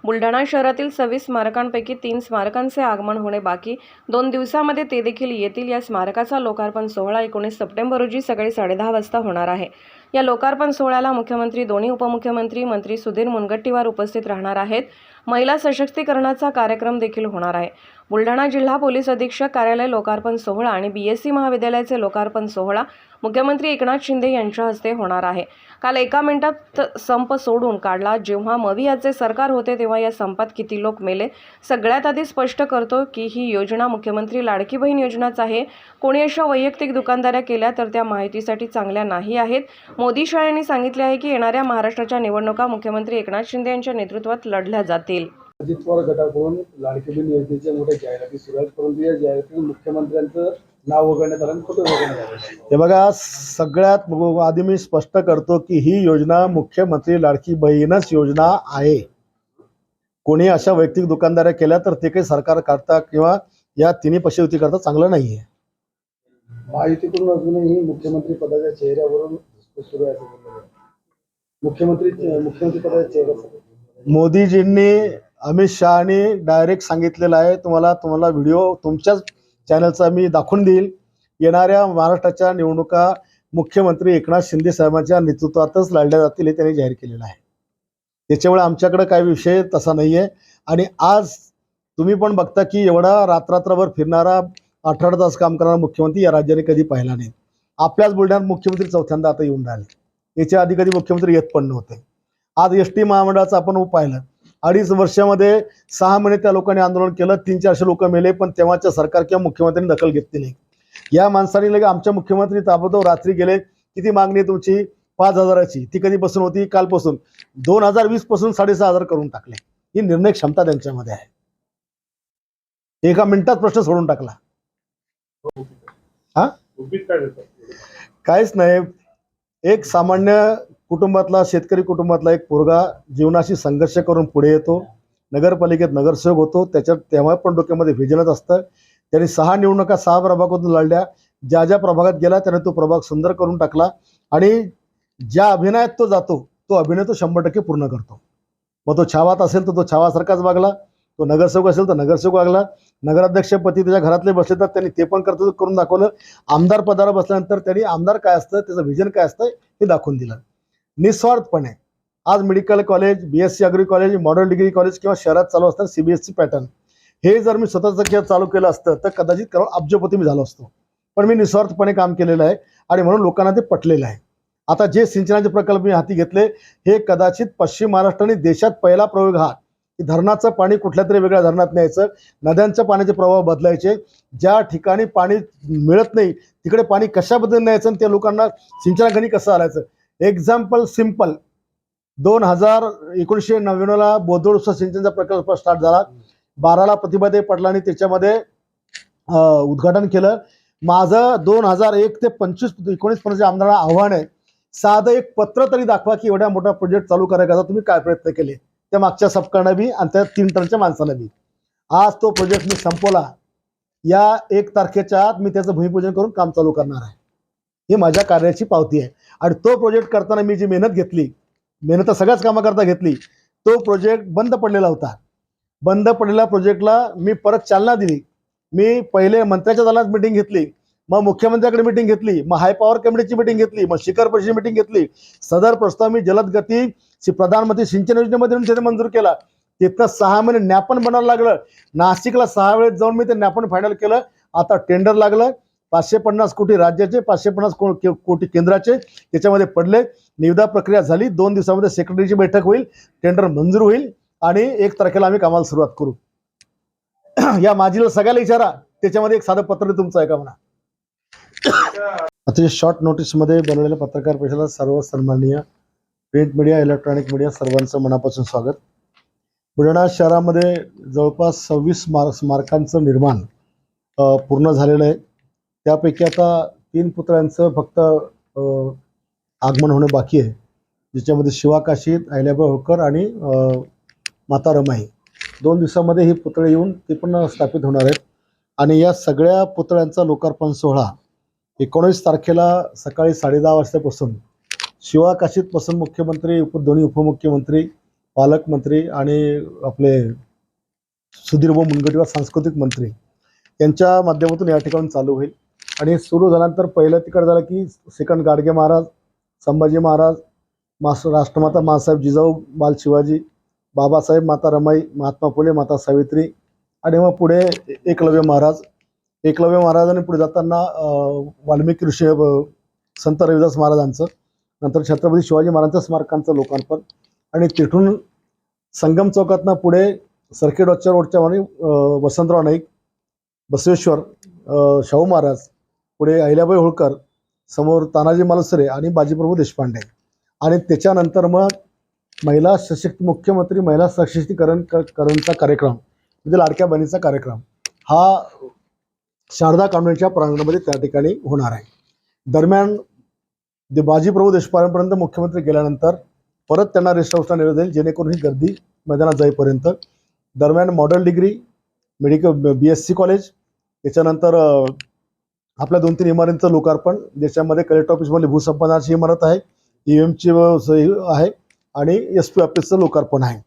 बुलढाणा शहरातील 26 स्मारकांपैकी 3 स्मारकांचे आगमन होणे बाकी, 2 दिवसांमध्ये ते देखील येतील। या स्मारकाचा लोकार्पण सोहळा 19 सप्टेंबर रोजी सकाळी 10:30 वाजता होणार आहे। या लोकार्पण सोहळ्याला मुख्यमंत्री, दोन्ही उपमुख्यमंत्री, मंत्री सुधीर मुनगंटीवार उपस्थित राहणार आहेत। महिला सशक्तीकरणाचा कार्यक्रम देखील होणार आहे। बुलढाणा जिल्हा पोलीस अधीक्षक कार्यालय लोकार्पण सोहळा आणि बीएससी महाविद्यालयाचे लोकार्पण सोहळा मुख्यमंत्री एकनाथ शिंदे यांच्या हस्ते होणार आहे। काल 1 मिनिटात संप सोडून काढला। जेव्हा मवियाचे सरकार होते तेव्हा या संपात किती लोक मेले? सगळ्यात आधी स्पष्ट करतो की ही योजना मुख्यमंत्री लाडकी बहीण योजनाच आहे। कोणी अशा वैयक्तिक दुकानदाऱ्या केल्या तर त्या माहितीसाठी चांगल्या नाही आहेत। मोदी शाळांनी सांगितले आहे की येणाऱ्या महाराष्ट्राच्या निवडणुका मुख्यमंत्री एकनाथ शिंदे यांच्या नेतृत्वात लढल्या जातील। अजित पवार गटाकडून लाडकी बहीण योजनेच्या मोठ्या जाहिराती सुरू आहेत, परंतु या जाहिरातीत मुख्यमंत्र्यांचं नाव वगळण्यात आलं आणि कुठे वगळण्यात आलं? हे बघा, सगळ्यात आधी मी स्पष्ट करतो की ही योजना मुख्यमंत्री लाडकी बहीणच योजना आहे। कोणी अशा वैयक्तिक दुकानदाऱ्या केल्या तर ते काही सरकार करता किंवा या तिन्ही पक्ष युती करता चांगलं नाहीये। महायुतीकडून अजूनही मुख्यमंत्री पदाच्या चेहऱ्यावरून सुरू आहे। मुख्यमंत्री पदाच्या चेहऱ्यावर मोदीजींनी, अमित शहानी डायरेक्ट सांगितलेलं आहे, तुम्हाला व्हिडिओ तुमच्याच चॅनलचा मी दाखवून देईल। येणाऱ्या महाराष्ट्राच्या निवडणुका मुख्यमंत्री एकनाथ शिंदे साहेबांच्या नेतृत्वातच लढल्या जातील हे त्यांनी जाहीर केलेलं आहे। त्याच्यामुळे आमच्याकडे काही विषय तसा नाही आहे। आणि आज तुम्ही पण बघता की एवढा रात्रभर फिरणारा, 18 तास काम करणारा मुख्यमंत्री या राज्याने कधी पाहिला नाही। आपल्याच बुलढाण्यात मुख्यमंत्री चौथ्यांदा आता येऊन राहिले। याच्या आधी कधी मुख्यमंत्री येत पण नव्हते। आज एसटी महामंडळाचं आपण पाहिलं, 2.5 वर्षामध्ये 6 महिने त्या लोकांनी आंदोलन केलं, 300-400 लोक मेले, पण तेव्हाच्या सरकार किंवा मुख्यमंत्र्यांनी दखल घेतली नाही। या माणसाने लगे आमच्या मुख्यमंत्री ताबडतोब रात्री गेले, किती मागणी आहे तुमची? 5,000ची। ती कधीपासून होती? कालपासून। 2020 पासून 6,500 करून टाकले। ही निर्णय क्षमता त्यांच्यामध्ये आहे। 1 मिनिटात प्रश्न सोडून टाकला। काहीच नाही। एक सामान्य कुटुंबातला, शेतकरी कुटुंबातला एक पोरगा जीवनाशी संघर्ष करून पुढे येतो, नगरपालिकेत नगरसेवक होतो, त्याच्यात तेव्हा पण डोक्यामध्ये व्हिजनच असतं। त्यांनी 6 निवडणुका 6 प्रभागातून लढल्या। ज्या ज्या प्रभागात गेला त्याने तो प्रभाग सुंदर करून टाकला आणि ज्या अभिनयात तो जातो तो अभिनय तो 100% पूर्ण करतो। मग तो छावात असेल तर तो छावासारखाच वागला, तो नगरसेवक असेल तर नगरसेवक वागला, नगराध्यक्षपदी त्याच्या घरातले बसले तर त्यांनी ते पण कर्तव्य करून दाखवलं। आमदार पदावर बसल्यानंतर त्यांनी आमदार काय असतं, त्याचं व्हिजन काय असतं हे दाखवून दिलं निस्वार्थपणे। आज medical college, BSc agree college, modern degree college किंवा शहरात चालू असतात सीबीएसई पॅटर्न, हे जर मी स्वतःचं चालू केलं असतं तर कदाचित करोड अब्जपती मी झालो असतो। पण मी निस्वार्थपणे काम केलेलं आहे आणि म्हणून लोकांना ते पटलेलं आहे। आता जे सिंचनाचे प्रकल्प मी हाती घेतले, हे कदाचित पश्चिम महाराष्ट्राने देशात पहिला प्रयोग हा की धरणाचं पाणी कुठल्या तरी वेगळ्या धरणात न्यायचं, नद्यांच्या पाण्याचे प्रवाह बदलायचे, ज्या ठिकाणी पाणी मिळत नाही तिकडे पाणी कशा पद्धतीने न्यायचं आणि त्या लोकांना सिंचनाखाली कसं आणायचं। एक्झाम्पल सिंपल, 1999ला बोदोड सिंचनचा प्रकल्प स्टार्ट झाला। 12ला प्रतिभाताई पाटलांनी त्याच्यामध्ये उद्घाटन केलं। माझं 2001 ते 25-19 पर्यंत आमदारांना आव्हान आहे, साधं एक पत्र तरी दाखवा की एवढ्या मोठा प्रोजेक्ट चालू करायचा तुम्ही काय प्रयत्न केले, त्या मागच्या सपकाळनं बी आणि त्या 3 टनच्या माणसाला बी। आज तो प्रोजेक्ट मी संपवला। या 1 तारखेच्या आत मी त्याचं भूमिपूजन करून काम चालू करणार आहे। ही माझ्या कार्याची पावती आहे। आणि तो प्रोजेक्ट करताना मी जी मेहनत घेतली, मेहनत सगळ्याच कामाकरता घेतली, तो प्रोजेक्ट बंद पडलेला होता। बंद पडलेल्या प्रोजेक्टला मी परत चालना दिली। मी पहिले मंत्र्याच्या दालनात मीटिंग घेतली, मग मुख्यमंत्र्याकडे मीटिंग घेतली, मग हाय पॉवर कमिटीची मीटिंग घेतली, मग शिखर परिषदेची मीटिंग घेतली। सदर प्रस्ताव मी जलद गती प्रधानमंत्री सिंचन योजनेमध्ये त्याने मंजूर केला। तिथं 6 महिने ज्ञापन बनायला लागलं। नाशिकला 6 वेळेस जाऊन मी ते ज्ञापन फायनल केलं। आता टेंडर लागलं, 550 कोटी राज्याचे, 550 कोटी केंद्राचे त्याच्यामध्ये पडले। निविदा प्रक्रिया झाली, 2 दिवसामध्ये सेक्रेटरीची बैठक होईल, टेंडर मंजूर होईल आणि 1 तारखेला आम्ही कामाला सुरुवात करू। या माझीला सगळ्याला विचारा, त्याच्यामध्ये एक साधं पत्र तुमचं आहे का म्हणा। अतिशय शॉर्ट नोटीसमध्ये बनवलेल्या पत्रकार परिषदेला सर्व सन्माननीय प्रिंट मीडिया, इलेक्ट्रॉनिक मीडिया सर्वांचं मनापासून स्वागत। बुलढाणा शहरामध्ये जवळपास 26 स्मारकांचं निर्माण पूर्ण झालेलं आहे। त्यापैकी आता 3 पुतळ्यांचं फक्त आगमन होणं बाकी आहे, ज्याच्यामध्ये शिवाकाशी, अहिल्याबाई होळकर आणि माता रमाई 2 दिवसामध्ये ही पुतळे येऊन ते पण स्थापित होणार आहेत। आणि या सगळ्या पुतळ्यांचा लोकार्पण सोहळा 19 तारखेला सकाळी 10:30 वाजतापासून शिवाकाशीतपासून मुख्यमंत्री, दोन्ही उपमुख्यमंत्री, पालकमंत्री आणि आपले सुधीरभाऊ मुनगंटीवार सांस्कृतिक मंत्री यांच्या माध्यमातून या ठिकाणी चालू होईल. आणि हे सुरू झाल्यानंतर पहिलं तिकडं झालं की सेकंड गाडगे महाराज, संभाजी महाराज, राष्ट्रमाता मासाहेब जिजाऊ बाल शिवाजी, बाबासाहेब माता रमाई, महात्मा फुले माता सावित्री आणि मग पुढे एकलव्य महाराजांनी पुढे जाताना वाल्मिकी ऋषी संत रविदास महाराजांचं, नंतर छत्रपती शिवाजी महाराजांच्या स्मारकांचं लोकार्पण आणि तिथून संगम चौकातनं पुढे सर्किट रोडच्या आणि वसंतराव नाईक, बसवेश्वर, शाहू महाराज, पुढे अहिल्याबाई होळकर, समोर तानाजी मालुसरे आणि बाजीप्रभू देशपांडे आणि त्याच्यानंतर मग मुख्यमंत्री महिला सशक्तीकरणचा कार्यक्रम म्हणजे लाडक्या बहिणीचा कार्यक्रम हा शारदा कॉन्व्हेंटच्या प्रांगणामध्ये त्या ठिकाणी होणार आहे. दरम्यान बाजीप्रभू देशपांडेपर्यंत मुख्यमंत्री गेल्यानंतर परत त्यांना रेस्ट हाऊसला नेलं जाईल जेणेकरून ही गर्दी मैदानात जाईपर्यंत. दरम्यान modern degree, medical BSc college, त्याच्यानंतर आपल्या 2-3 इमारतींचं लोकार्पण, ज्याच्यामध्ये कलेक्टर ऑफिसमध्ये भूसंपादनाची इमारत आहे, EMची आहे आणि SP ऑफिसचं लोकार्पण आहे.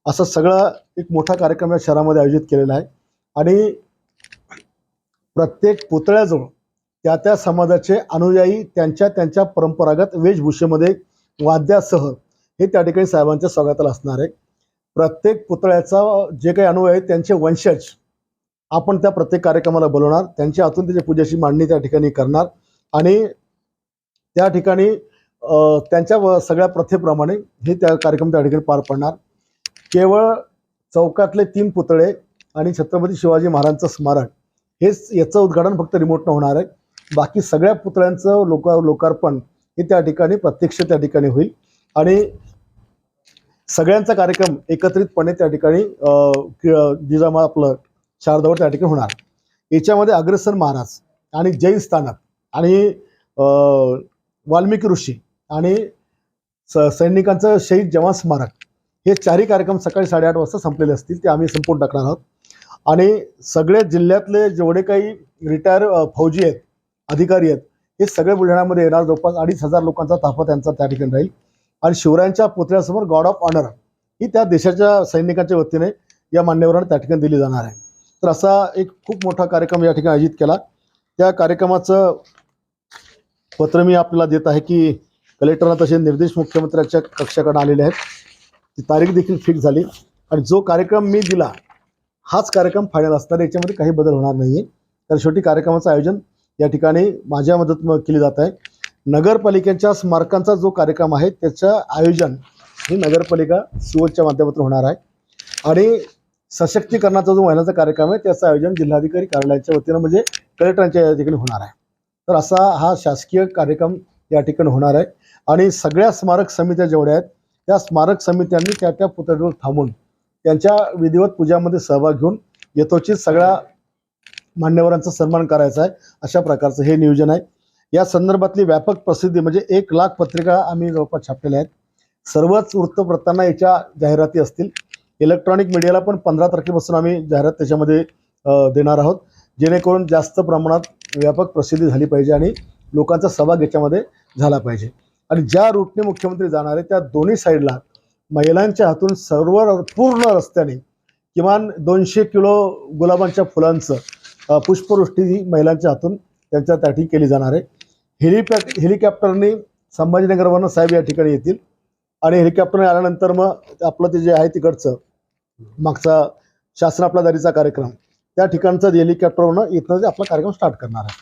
असं सगळं एक मोठा कार्यक्रम या शहरामध्ये आयोजित केलेला आहे. आणि प्रत्येक पुतळ्याजवळ त्या समाजाचे अनुयायी त्यांच्या परंपरागत वेशभूषेमध्ये वाद्यासह हे त्या ठिकाणी साहेबांच्या स्वागताला असणार आहे. प्रत्येक पुतळ्याचा जे काही अनुयायी आहेत त्यांचे वंशज आपण त्या प्रत्येक कार्यक्रमाला बोलवणार, त्यांच्या हातून त्याच्या पूजेची मांडणी त्या ठिकाणी करणार आणि त्या ठिकाणी त्यांच्या सगळ्या प्रथेप्रमाणे हे त्या कार्यक्रम त्या ठिकाणी पार पडणार. केवळ चौकातले 3 पुतळे आणि छत्रपती शिवाजी महाराजांचं स्मारक हेच याचं उद्घाटन फक्त रिमोटनं होणार आहे. बाकी सगळ्या पुतळ्यांचं लोकार्पण हे त्या ठिकाणी प्रत्यक्ष त्या ठिकाणी होईल आणि सगळ्यांचा कार्यक्रम एकत्रितपणे त्या ठिकाणी जिजामा आपलं शारदावर त्या ठिकाणी होणार. याच्यामध्ये अग्रसेन महाराज आणि जैन स्थानक आणि वाल्मिकी ऋषी आणि सैनिकांचं शहीद जवान स्मारक हे 4ही कार्यक्रम सकाळी 8:30 वाजता संपलेले असतील. ते आम्ही संपवून टाकणार आहोत. आणि सगळे जिल्ह्यातले जेवढे काही रिटायर फौजी आहेत, अधिकारी आहेत, हे सगळे बुलढाण्यामध्ये येणार. जवळपास 2,500 लोकांचा ताफा त्यांचा त्या ठिकाणी राहील. आणि शिवरायांच्या पुतळ्यासमोर गॉड ऑफ ऑनर ही त्या देशाच्या सैनिकांच्या वतीने या मान्यवरांना त्या ठिकाणी दिली जाणार आहे. तर असा एक खूप मोठा कार्यक्रम या ठिकाणी आयोजित केला. त्या कार्यक्रमाचं पत्र मी आपल्याला देत आहे की कलेक्टरला तसे निर्देश मुख्यमंत्र्यांच्या कक्षाकडे आलेले आहेत. ती तारीख देखील फिक्स झाली आणि जो कार्यक्रम मी दिला हाच कार्यक्रम फायनल असणार, याच्यामध्ये काही बदल होणार नाही आहे. तर शेवटी कार्यक्रमाचं आयोजन या ठिकाणी माझ्या मदत केली जात आहे. नगरपालिकेच्या स्मारकांचा जो कार्यक्रम आहे त्याचं आयोजन हे नगरपालिका सुवच्या माध्यमातून होणार आहे आणि सशक्तीकरणाचा जो महिलांचा कार्यक्रम आहे त्याचं आयोजन जिल्हाधिकारी कार्यालयाच्या वतीनं म्हणजे कलेक्टरांच्या या ठिकाणी होणार आहे. तर असा हा शासकीय कार्यक्रम या ठिकाणी होणार आहे आणि सगळ्या स्मारक समित्या जेवढ्या आहेत त्या स्मारक समित्यांनी त्या पुतळ्यावर थांबून त्यांच्या विधिवत पूजामध्ये सहभाग घेऊन यथोचित सगळ्या मान्यवरांचा सन्मान करायचा आहे. अशा प्रकारचं हे नियोजन आहे. या संदर्भातली व्यापक प्रसिद्धी म्हणजे 1,00,000 पत्रिका आम्ही जवळपास छापलेल्या आहेत. सर्वच वृत्तपत्रांना याच्या जाहिराती असतील. इलेक्ट्रॉनिक मीडियाला पण 15 तारखेपासून आम्ही जाहिरात त्याच्यामध्ये देणार आहोत जेणेकरून जास्त प्रमाणात व्यापक प्रसिद्धी झाली पाहिजे आणि लोकांचा सहभाग याच्यामध्ये झाला पाहिजे. आणि ज्या रूटने मुख्यमंत्री जाणार आहे त्या दोन्ही साईडला महिलांच्या हातून पूर्ण रस्त्याने किमान 200 किलो गुलाबांच्या फुलांचं पुष्पवृष्टी ही महिलांच्या हातून त्यांच्या त्या केली जाणार आहे. हेलिकॉप्टरने संभाजीनगरवरनं साहेब या ठिकाणी येतील आणि हेलिकॉप्टरने आल्यानंतर मग आपलं ते जे आहे तिकडचं मागचा शासन आपला दारीचा कार्यक्रम त्या ठिकाणचा हेलिकॉप्टरवरनं इथनं आपला कार्यक्रम स्टार्ट करणार आहे.